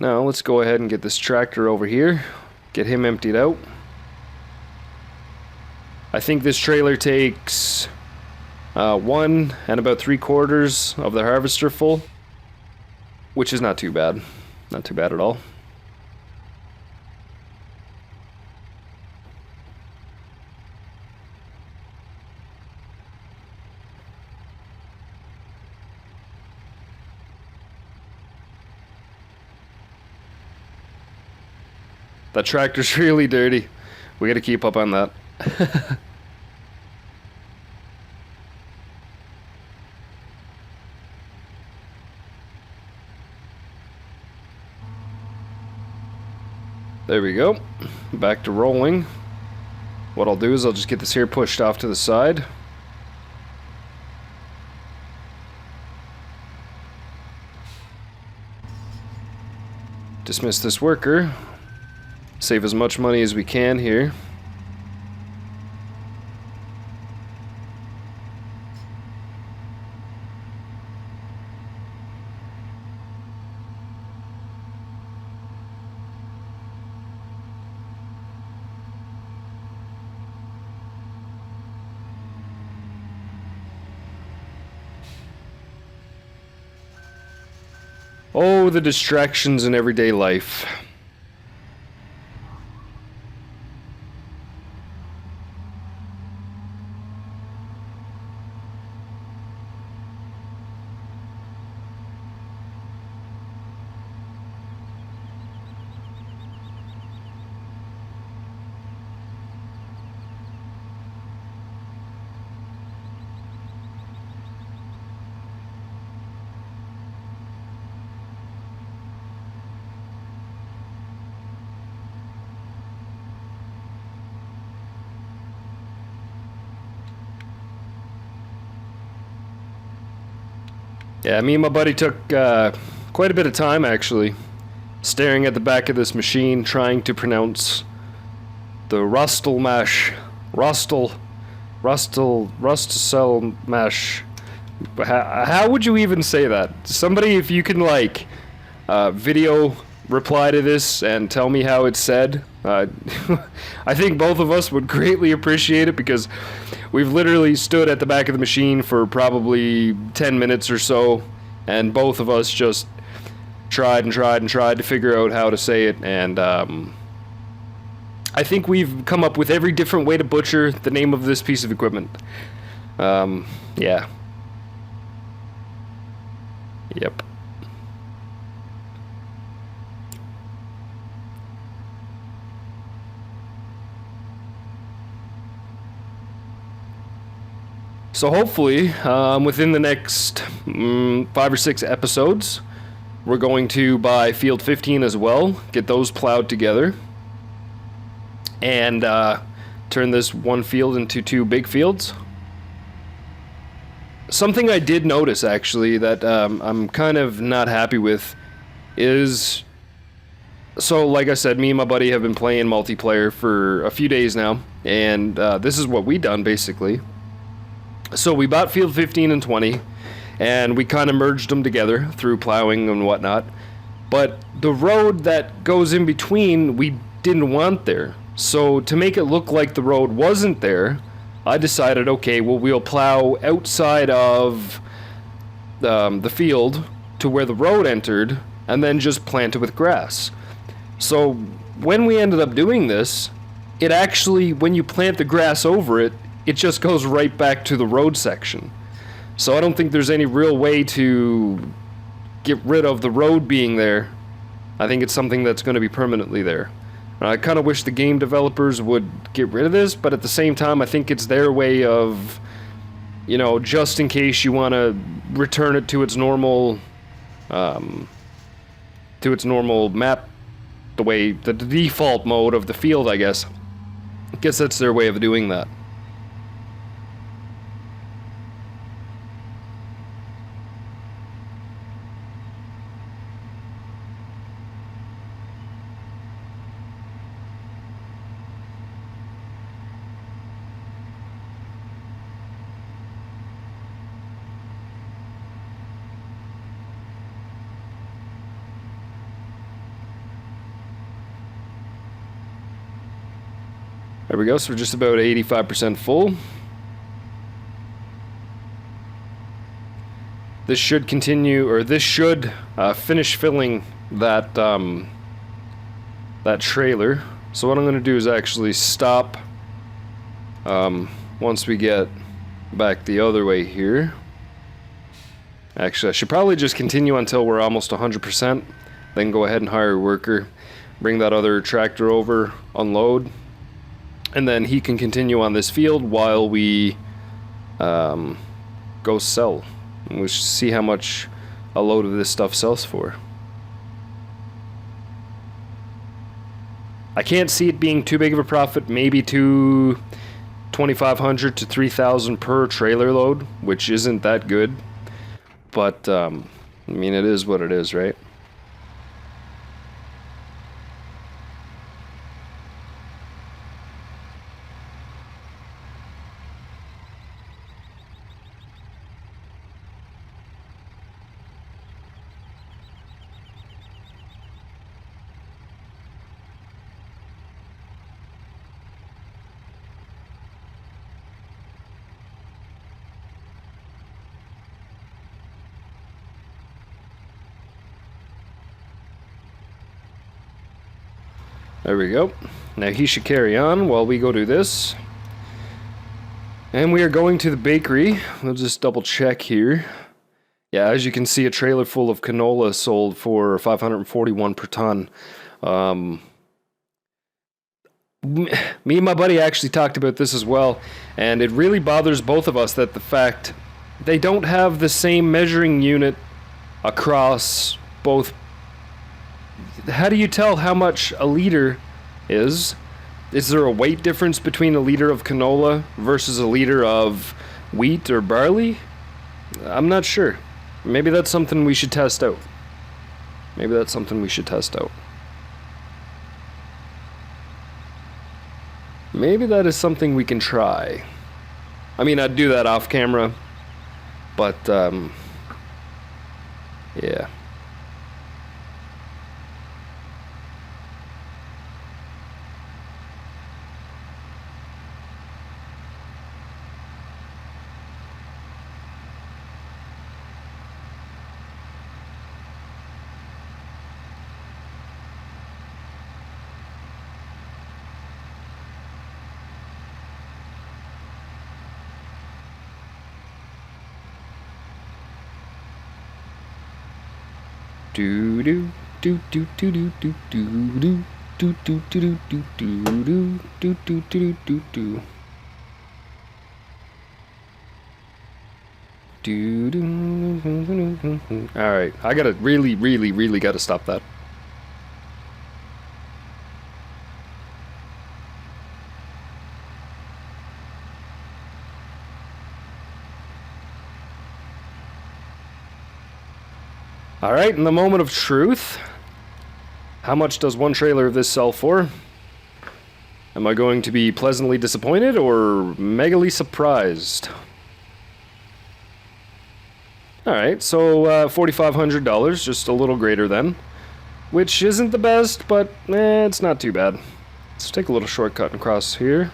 Now let's go ahead and get this tractor over here. Get him emptied out. I think this trailer takes 1 and about 3/4 of the harvester full, which is not too bad. Not too bad at all. That tractor's really dirty. We gotta keep up on that. There we go. Back to rolling. What I'll do is I'll just get this here pushed off to the side. Dismiss this worker. Save as much money as we can here. Oh, the distractions in everyday life. Yeah, me and my buddy took quite a bit of time, actually, staring at the back of this machine, trying to pronounce the Rustel mash. Rustel mash. How would you even say that? Somebody, if you can, like, video reply to this and tell me how it's said. I think both of us would greatly appreciate it, because we've literally stood at the back of the machine for probably 10 minutes or so, and both of us just tried to figure out how to say it, and I think we've come up with every different way to butcher the name of this piece of equipment. Yeah. Yep. So hopefully, within the next 5 or 6 episodes, we're going to buy Field 15 as well, get those plowed together, and turn this one field into 2 big fields. Something I did notice, actually, that I'm kind of not happy with is... So, like I said, me and my buddy have been playing multiplayer for a few days now, and this is what we done, basically. So we bought Field 15 and 20, and we kind of merged them together through plowing and whatnot. But the road that goes in between, we didn't want there. So to make it look like the road wasn't there, I decided, okay, well, we'll plow outside of the field to where the road entered, and then just plant it with grass. So when we ended up doing this, it actually, when you plant the grass over it, it just goes right back to the road section. So I don't think there's any real way to get rid of the road being there. I think it's something that's going to be permanently there. I kind of wish the game developers would get rid of this, but at the same time, I think it's their way of, you know, just in case you want to return it to its normal, map, the default mode of the field, I guess. I guess that's their way of doing that. There we go, so we're just about 85% full. This should continue, or this should finish filling that that trailer. So what I'm going to do is actually stop once we get back the other way here. Actually, I should probably just continue until we're almost 100%, then go ahead and hire a worker, bring that other tractor over, unload, and then he can continue on this field while we go sell. And we'll see how much a load of this stuff sells for. I can't see it being too big of a profit, maybe to $2,500 to $3,000 per trailer load, which isn't that good. But, I mean, it is what it is, right? There we go. Now he should carry on while we go do this. And we are going to the bakery. We'll just double check here. Yeah, as you can see, a trailer full of canola sold for $541 per ton. Me and my buddy actually talked about this as well, and it really bothers both of us that the fact they don't have the same measuring unit across both. How do you tell how much a liter is? Is there a weight difference between a liter of canola versus a liter of wheat or barley? I'm not sure. Maybe that's something we should test out. Maybe that's something we should test out. Maybe that is something we can try. I mean, I'd do that off camera, but, yeah. Do do do do do do do do do do do do do do do do do do do do. Do do. All right, I gotta really gotta stop that. All right, in the moment of truth, how much does one trailer of this sell for? Am I going to be pleasantly disappointed or megally surprised? All right, so $4,500, just a little greater than, which isn't the best, but it's not too bad. Let's take a little shortcut across here.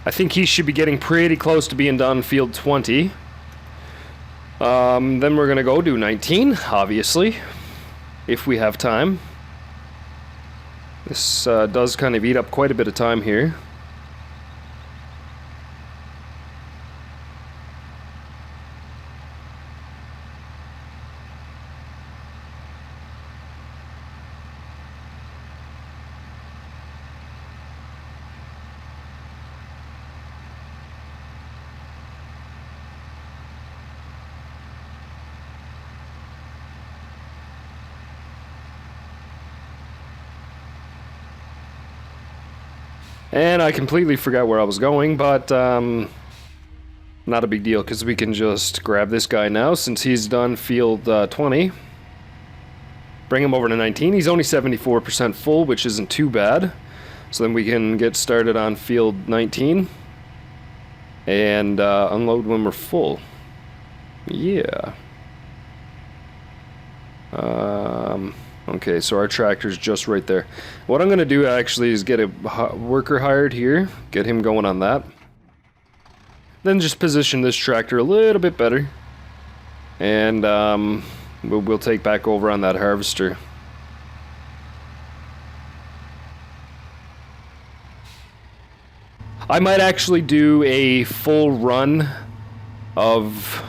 I think he should be getting pretty close to being done field 20. Then we're going to go do 19, obviously, if we have time. This does kind of eat up quite a bit of time here. And I completely forgot where I was going, but not a big deal, because we can just grab this guy now since he's done field 20. Bring him over to 19. He's only 74% full, which isn't too bad. So then we can get started on field 19 and unload when we're full. Yeah. Okay, so our tractor's just right there. What I'm going to do actually is get a worker hired here, get him going on that. Then just position this tractor a little bit better. And we'll take back over on that harvester. I might actually do a full run of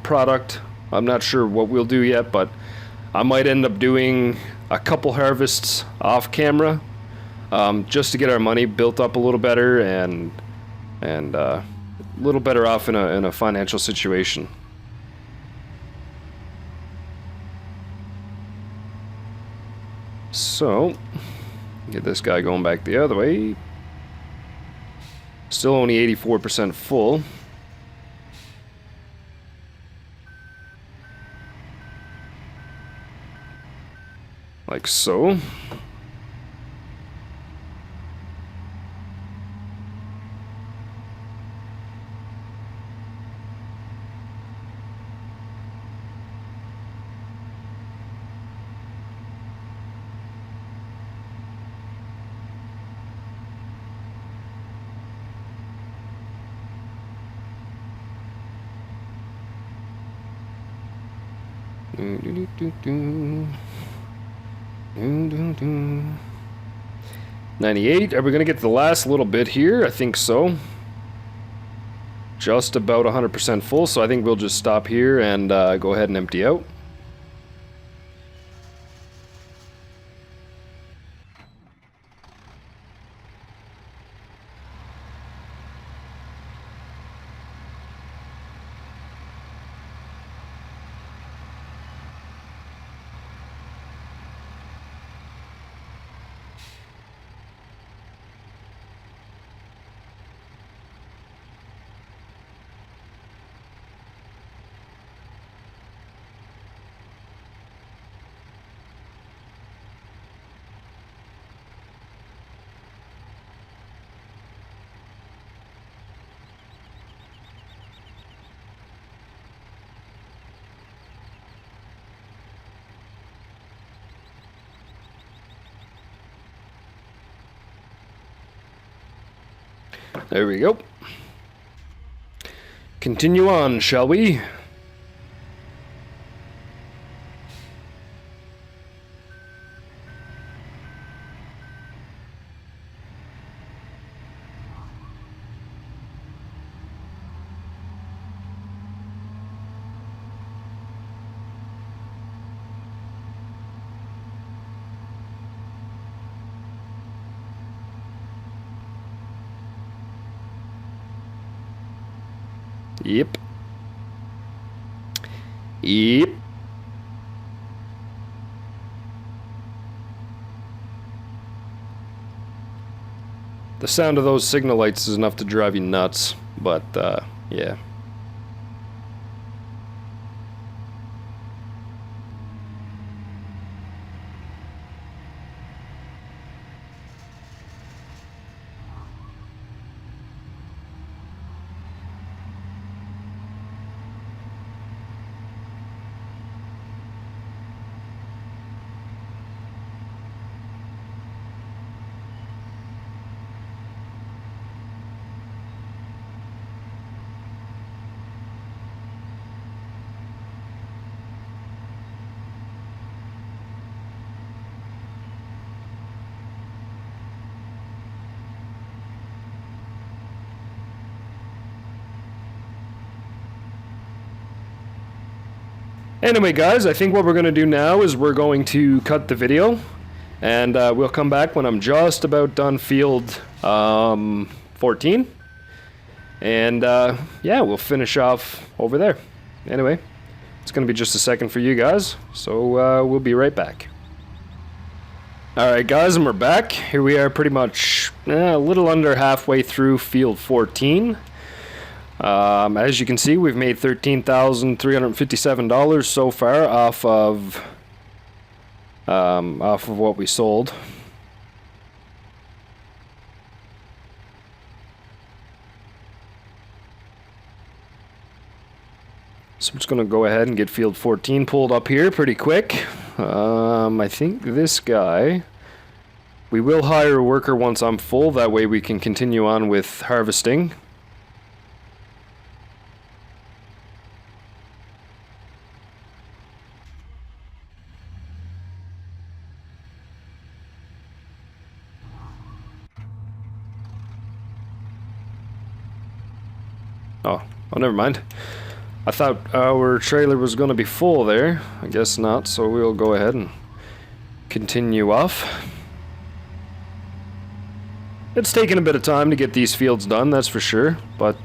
product. I'm not sure what we'll do yet, but I might end up doing a couple harvests off camera, just to get our money built up a little better and a little better off in a financial situation. So, get this guy going back the other way. Still only 84% full. Like so. Do, do, do, do, do. 98. Are we going to get the last little bit here? I think so. Just about 100% full, so I think we'll just stop here and go ahead and empty out. There we go. Continue on, shall we? Yep. Yep. The sound of those signal lights is enough to drive you nuts, but yeah. Anyway, guys, I think what we're going to do now is we're going to cut the video, and we'll come back when I'm just about done field 14. And yeah, we'll finish off over there. Anyway, it's going to be just a second for you guys, so we'll be right back. Alright guys, and we're back. Here we are pretty much a little under halfway through field 14. As you can see, we've made $13,357 so far off of what we sold. So I'm just going to go ahead and get field 14 pulled up here pretty quick. I think this guy, we will hire a worker once I'm full, that way we can continue on with harvesting. Oh, never mind. I thought our trailer was going to be full there. I guess not, so we'll go ahead and continue off. It's taken a bit of time to get these fields done, that's for sure. But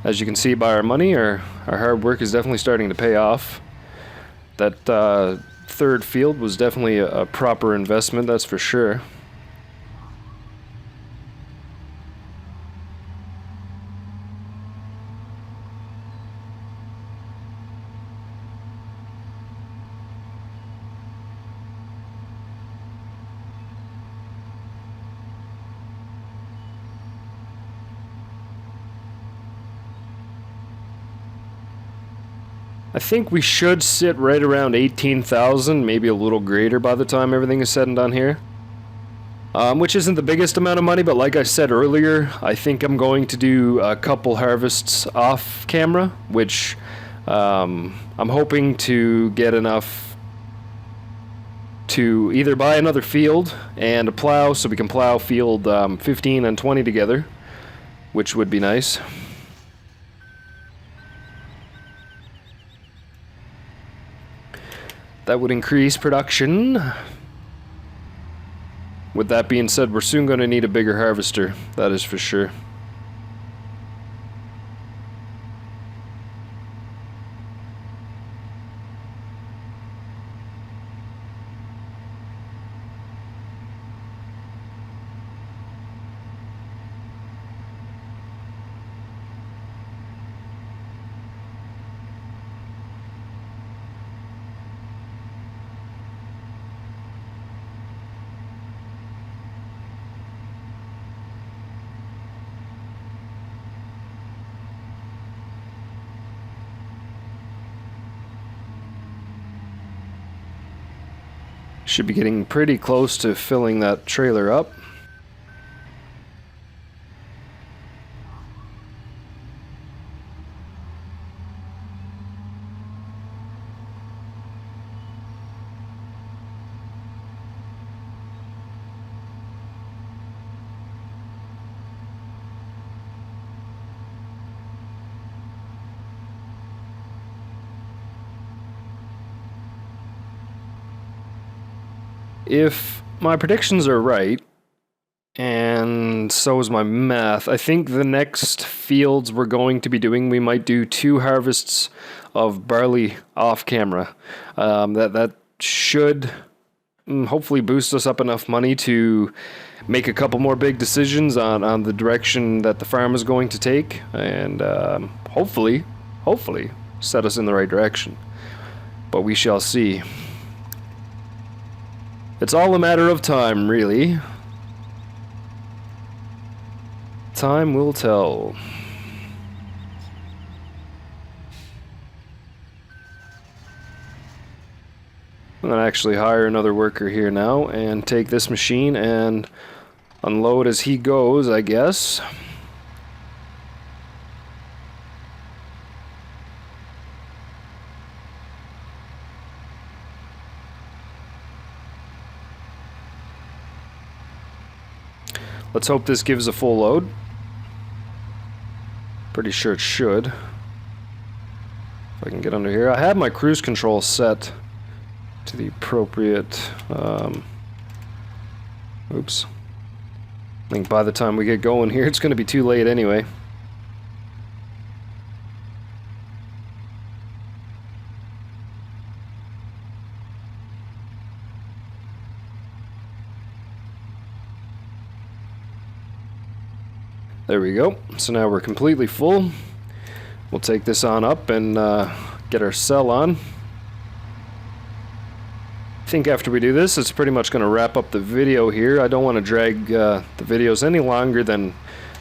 as you can see by our money, our hard work is definitely starting to pay off. That third field was definitely a proper investment, that's for sure. I think we should sit right around 18,000, maybe a little greater by the time everything is said and done here. Which isn't the biggest amount of money, but like I said earlier, I think I'm going to do a couple harvests off camera, which I'm hoping to get enough to either buy another field and a plow so we can plow field 15 and 20 together, which would be nice. That would increase production. With that being said, we're soon going to need a bigger harvester, that is for sure. Should be getting pretty close to filling that trailer up. If my predictions are right, and so is my math, I think the next fields we're going to be doing, we might do 2 harvests of barley off camera. That should hopefully boost us up enough money to make a couple more big decisions on the direction that the farm is going to take, and hopefully set us in the right direction. But we shall see. It's all a matter of time, really. Time will tell. I'm going to actually hire another worker here now and take this machine and unload as he goes, I guess. Let's hope this gives a full load. Pretty sure it should. If I can get under here. I have my cruise control set to the appropriate... oops. I think by the time we get going here, it's going to be too late anyway. There we go. So now we're completely full. We'll take this on up and get our cell on. I think after we do this, it's pretty much going to wrap up the video here. I don't want to drag the videos any longer than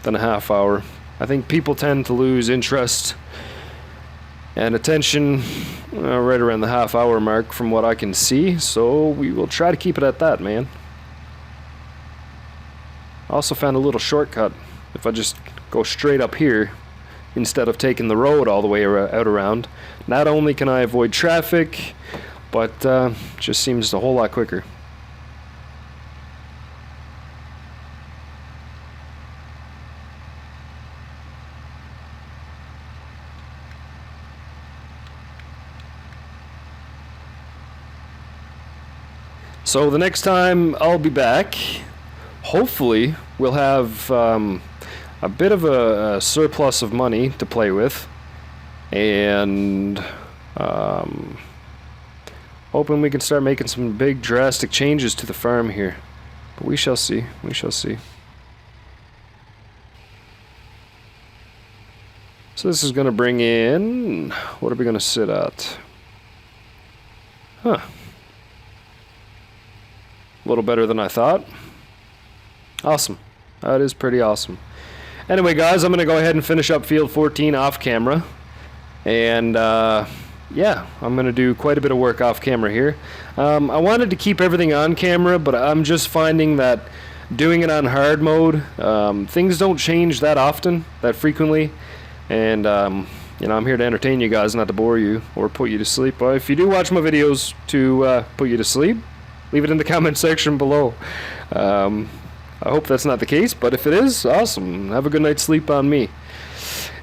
a half hour. I think people tend to lose interest and attention right around the half hour mark from what I can see, so we will try to keep it at that, man. I also found a little shortcut. If I just go straight up here instead of taking the road all the way out around, not only can I avoid traffic, but just seems a whole lot quicker. So the next time I'll be back, hopefully we'll have a bit of a surplus of money to play with, and hoping we can start making some big drastic changes to the farm here. But we shall see, we shall see. So this is going to bring in, what are we going to sit at? Huh. A little better than I thought. Awesome. That is pretty awesome. Anyway, guys, I'm going to go ahead and finish up field 14 off camera. And, yeah, I'm going to do quite a bit of work off camera here. I wanted to keep everything on camera, but I'm just finding that doing it on hard mode, things don't change that often, that frequently. And, you know, I'm here to entertain you guys, not to bore you or put you to sleep. But if you do watch my videos to put you to sleep, leave it in the comment section below. I hope that's not the case, but if it is, awesome. Have a good night's sleep on me.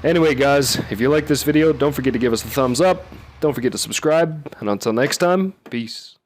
Anyway, guys, if you like this video, don't forget to give us a thumbs up. Don't forget to subscribe. And until next time, peace.